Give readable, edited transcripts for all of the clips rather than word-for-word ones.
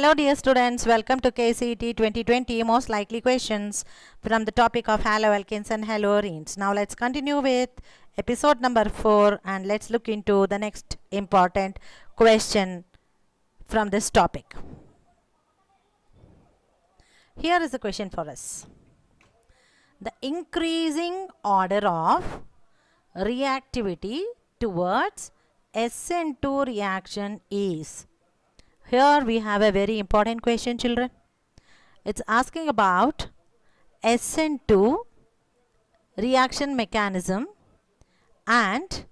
Hello dear students, welcome to KCET 2020 most likely questions from the topic of haloalkanes and haloarenes. Now let's continue with episode number 4 and let's look into the next important question from this topic. Here is the question for us. The increasing order of reactivity towards SN2 reaction is. Here we have a very important question, children. It's asking about SN2 reaction mechanism, and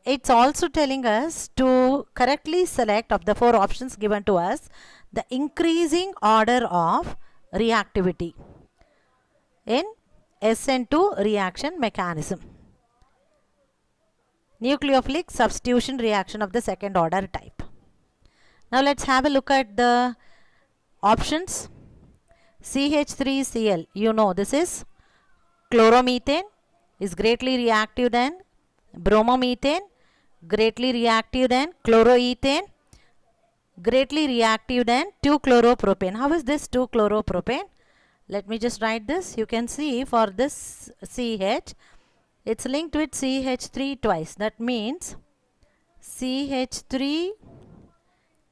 it's also telling us to correctly select of the 4 options given to us the increasing order of reactivity in SN2 reaction mechanism. Nucleophilic substitution reaction of the second order type. Now let's have a look at the options. CH3Cl, you know this is chloromethane, is greatly reactive than bromomethane, greatly reactive than chloroethane, greatly reactive than 2-chloropropane. How is this 2-chloropropane? Let me just write this. You can see for this CH, it's linked with CH3 twice. That means CH3,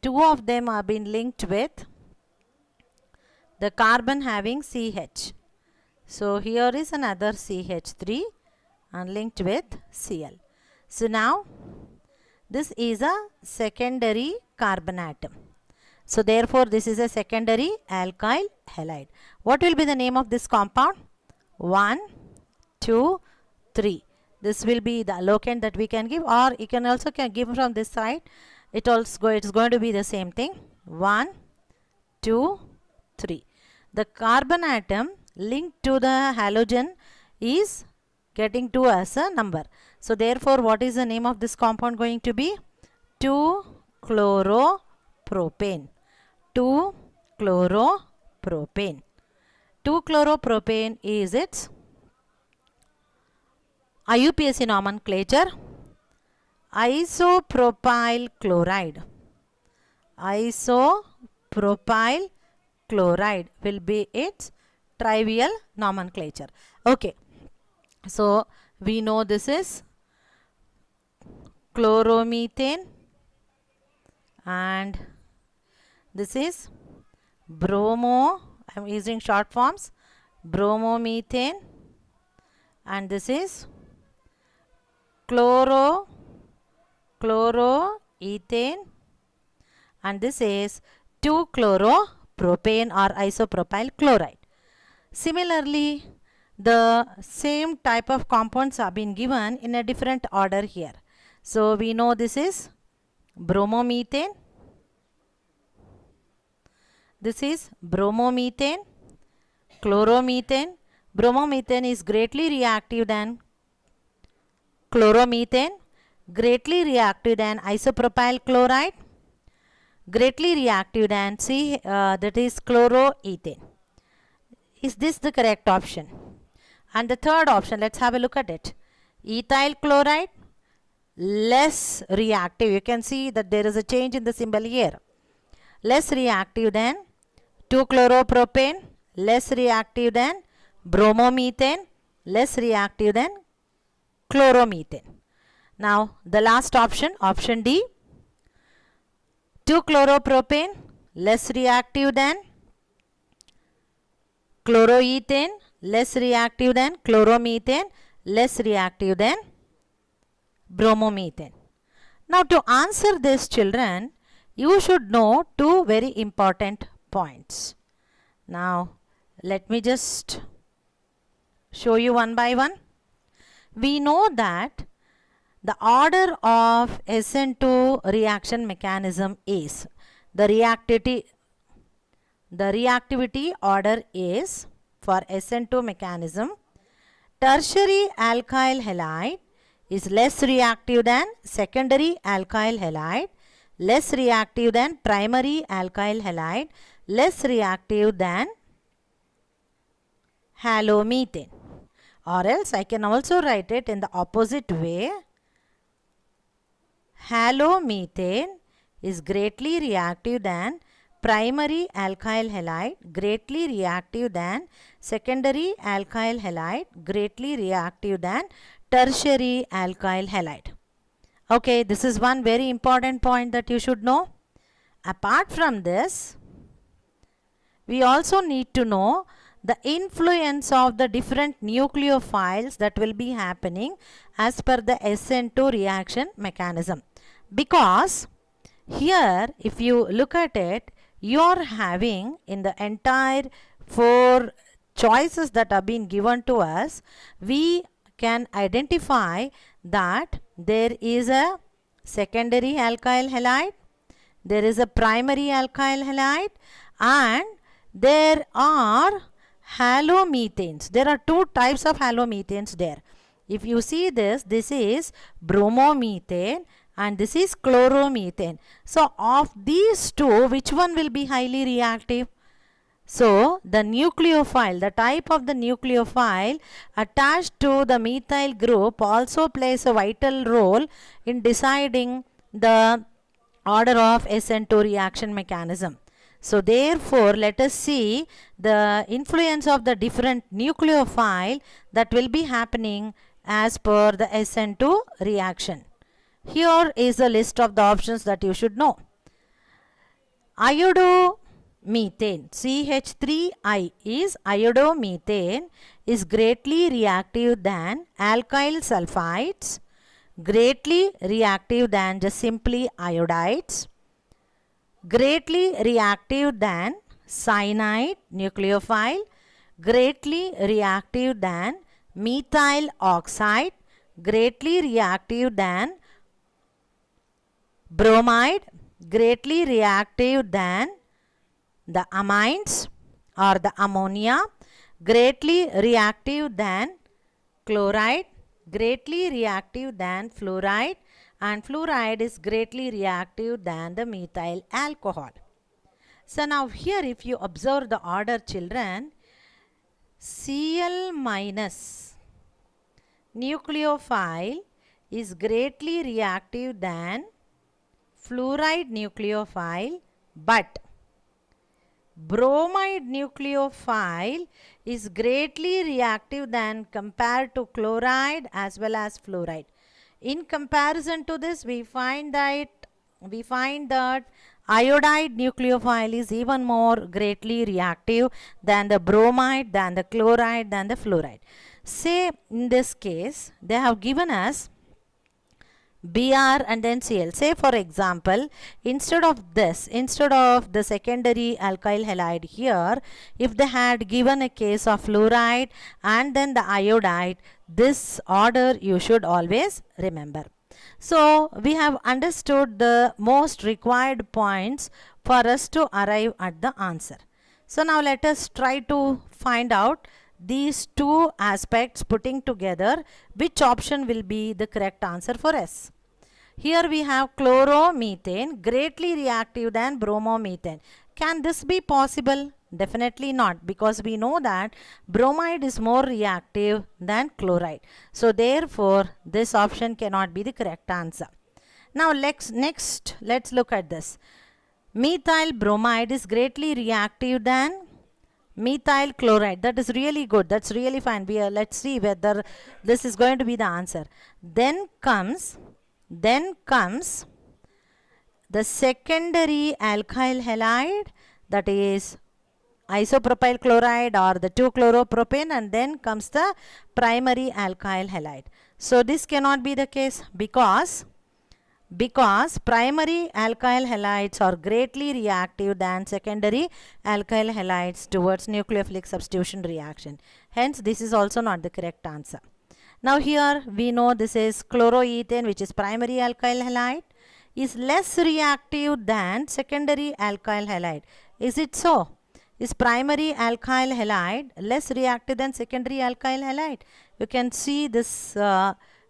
2 of them are being linked with the carbon having CH. So here is another CH3 and linked with Cl. So now this is a secondary carbon atom. So therefore this is a secondary alkyl halide. What will be the name of this compound? 1, 2, 3. This will be the allocant that we can give, or you can also give from this side. It's going to be the same thing. 1, 2, 3. The carbon atom linked to the halogen is getting to us a number. So therefore what is the name of this compound going to be? 2-chloropropane. 2-chloropropane. 2-chloropropane is its IUPAC nomenclature. Isopropyl chloride. Isopropyl chloride will be its trivial nomenclature. Okay, so we know this is chloromethane and this is I am using short forms, bromomethane, and this is chloroethane, and this is 2-chloropropane or isopropyl chloride. Similarly, the same type of compounds have been given in a different order here. So we know this is bromomethane. This is bromomethane, chloromethane. Bromomethane is greatly reactive than chloromethane, greatly reactive than isopropyl chloride, greatly reactive than that is chloroethane. Is this the correct option? And the third option, let's have a look at it. Ethyl chloride, less reactive. You can see that there is a change in the symbol here. Less reactive than 2-chloropropane, less reactive than bromomethane, less reactive than chloromethane. Now the last option, option D, 2-chloropropane, less reactive than chloroethane, less reactive than chloromethane, less reactive than bromomethane. Now to answer this, children, you should know 2 very important points. Now let me just show you one by one. We know that the order of SN2 reaction mechanism is, the reactivity order is for SN2 mechanism, tertiary alkyl halide is less reactive than secondary alkyl halide, less reactive than primary alkyl halide, less reactive than halomethane. Or else I can also write it in the opposite way. Halomethane is greatly reactive than primary alkyl halide greatly reactive than secondary alkyl halide greatly reactive than tertiary alkyl halide. Okay, this is one very important point that you should know. Apart from this, we also need to know the influence of the different nucleophiles that will be happening as per the SN2 reaction mechanism. Because here, if you look at it, you are having in the entire 4 choices that have been given to us, we can identify that there is a secondary alkyl halide, there is a primary alkyl halide, and there are halomethanes. There are 2 types of halomethanes there. If you see this, this is bromomethane and this is chloromethane. So, of these 2, which one will be highly reactive? So, the nucleophile, the type of the nucleophile attached to the methyl group also plays a vital role in deciding the order of SN2 reaction mechanism. So, therefore, let us see the influence of the different nucleophile that will be happening as per the SN2 reaction. Here is a list of the options that you should know. Iodomethane, CH3I is iodomethane is greatly reactive than alkyl sulfides, greatly reactive than just simply iodides, greatly reactive than cyanide nucleophile, greatly reactive than methyl oxide, greatly reactive than bromide, greatly reactive than the amines or the ammonia, greatly reactive than chloride, greatly reactive than fluoride, and fluoride is greatly reactive than the methyl alcohol. So now here if you observe the order, children, Cl minus nucleophile is greatly reactive than fluoride nucleophile, but bromide nucleophile is greatly reactive than compared to chloride as well as fluoride. In comparison to this, we find that iodide nucleophile is even more greatly reactive than the bromide, than the chloride, than the fluoride. Say in this case, they have given us Br and then Cl. Say for example, instead of the secondary alkyl halide here, if they had given a case of fluoride and then the iodide, this order you should always remember. So, we have understood the most required points for us to arrive at the answer. So, now let us try to find out these 2 aspects putting together, which option will be the correct answer for us. Here we have chloromethane greatly reactive than bromomethane. Can this be possible? Definitely not, because we know that bromide is more reactive than chloride. So therefore this option cannot be the correct answer. Now next let's look at this. Methyl bromide is greatly reactive than methyl chloride. That is really good. That's really fine. Let's see whether this is going to be the answer. Then comes the secondary alkyl halide, that is isopropyl chloride or the 2-chloropropane, and then comes the primary alkyl halide. So this cannot be the case because primary alkyl halides are greatly reactive than secondary alkyl halides towards nucleophilic substitution reaction. Hence this is also not the correct answer. Now here we know this is chloroethane, which is primary alkyl halide, is less reactive than secondary alkyl halide. Is it so? Is primary alkyl halide less reactive than secondary alkyl halide? You can see this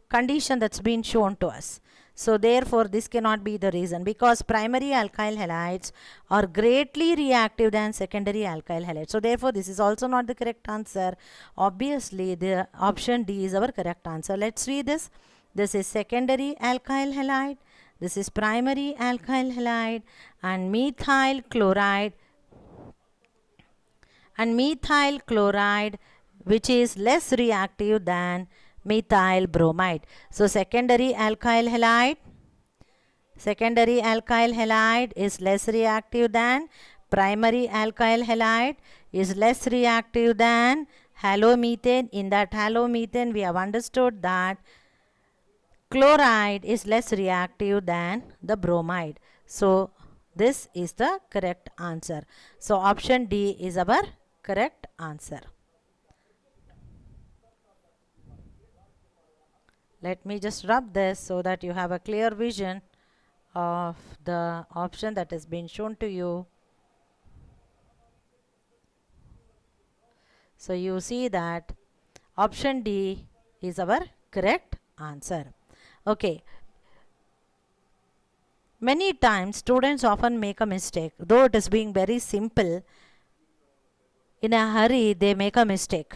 condition that's been shown to us. So therefore this cannot be the reason, because primary alkyl halides are greatly reactive than secondary alkyl halides. So therefore this is also not the correct answer. Obviously the option D is our correct answer. Let's read this. This is secondary alkyl halide. This is primary alkyl halide, and methyl chloride, which is less reactive than methyl bromide. So secondary alkyl halide is less reactive than primary alkyl halide, is less reactive than halomethane. In that halomethane, we have understood that chloride is less reactive than the bromide. So this is the correct answer. So option D is our correct answer. Let me just rub this so that you have a clear vision of the option that has been shown to you. So you see that option D is our correct answer. Okay. Many times students often make a mistake. Though it is being very simple, in a hurry they make a mistake.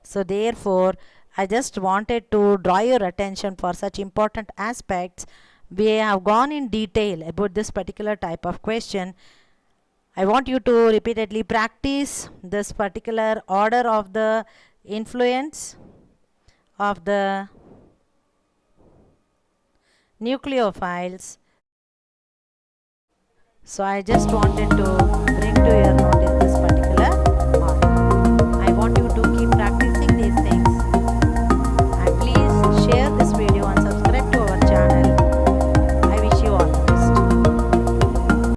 So therefore, I just wanted to draw your attention for such important aspects. We have gone in detail about this particular type of question. I want you to repeatedly practice this particular order of the influence of the nucleophiles. So I just wanted to bring to your